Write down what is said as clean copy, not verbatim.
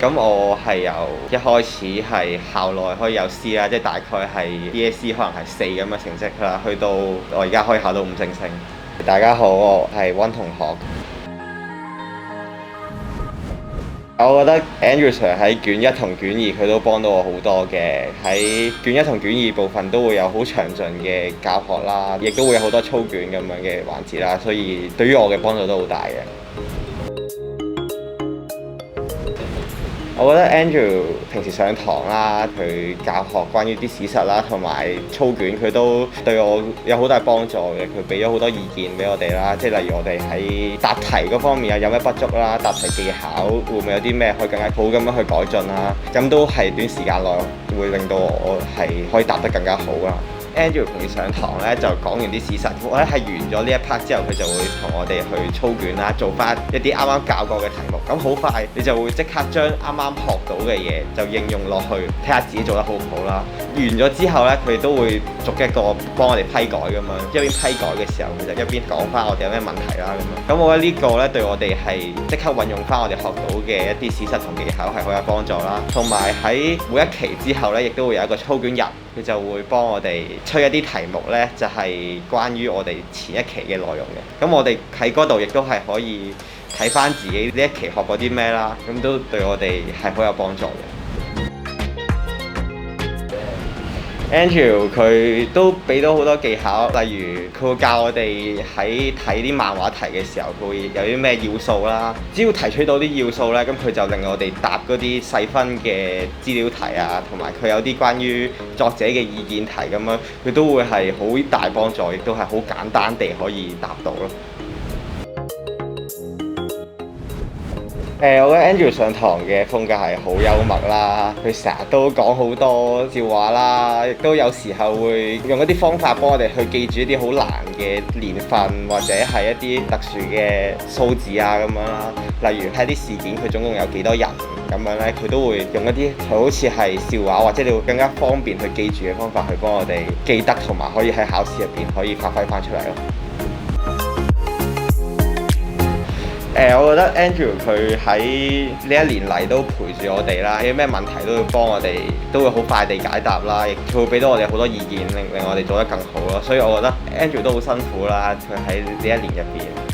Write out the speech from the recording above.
咁我係由一開始係校內可以有 C 啦，即係大概係 DSE 可能係4咁嘅成績啦，去到我而家可以考到5星星。大家好，我係溫同學。我覺得 Andrew Sir 喺卷1同卷2佢都幫到我好多嘅，喺卷1同卷2部分都會有好詳盡嘅教學啦，亦都會有好多操卷咁樣嘅環節啦，所以對於我嘅幫助都好大嘅。我覺得 Andrew 平時上堂啦，佢教學關於啲史實啦，同埋操卷，佢都對我有好大幫助嘅。佢俾咗好多意見俾我哋啦，即係例如我哋喺答題嗰方面有咩不足啦，答題技巧會唔會有啲咩可以更加好咁樣去改進啦？咁都係短時間內會令到我係可以答得更加好啦。Andrew 平時上堂咧就講完啲史實，我咧係完咗呢一 part 之後，佢就會同我哋去操卷啦，做翻一啲啱啱教過嘅題目。咁好快你就會即刻將啱啱學到嘅嘢就應用落去，睇下自己做得好唔好啦。完咗之後咧，佢都會逐一個幫我哋批改咁樣，一邊批改嘅時候，其實一邊講翻我哋有咩問題啦咁樣。咁我覺得呢個咧對我哋係即刻運用翻我哋學到嘅一啲史實同技巧係好有幫助啦。同埋喺每一期之後咧，亦都會有一個操卷日，佢就會幫我哋出一啲題目咧，就係關於我哋前一期嘅內容嘅。咁我哋喺嗰度亦都係可以睇翻自己呢一期學過啲咩啦，咁都對我哋係好有幫助嘅。Andrew 佢都俾到好多技巧，例如佢會教我哋喺睇啲漫畫題嘅時候，佢會有啲咩要素啦。只要提取到啲要素咧，咁佢就令我哋答嗰啲細分嘅資料題啊，同埋佢有啲關於作者嘅意見題咁樣，佢都會係好大幫助，亦都係好簡單地可以答到咯。我覺得 Andrew 上堂嘅風格係好幽默啦，佢成日都講好多笑話啦，亦都有時候會用一啲方法幫我哋去記住一啲好難嘅年份或者係一啲特殊嘅數字啊咁樣啦。例如睇啲事件佢總共有幾多人咁樣咧，佢都會用一啲好似係笑話或者你會更加方便去記住嘅方法去幫我哋記得，同埋可以喺考試入邊可以發揮翻出嚟咯。我覺得 Andrew 佢喺呢一年嚟都陪住我哋啦，有咩問題都會幫我哋，都會好快地解答啦，亦會俾到我哋好多意見，令我哋做得更好咯。所以我覺得 Andrew 都好辛苦啦，佢喺呢一年入邊。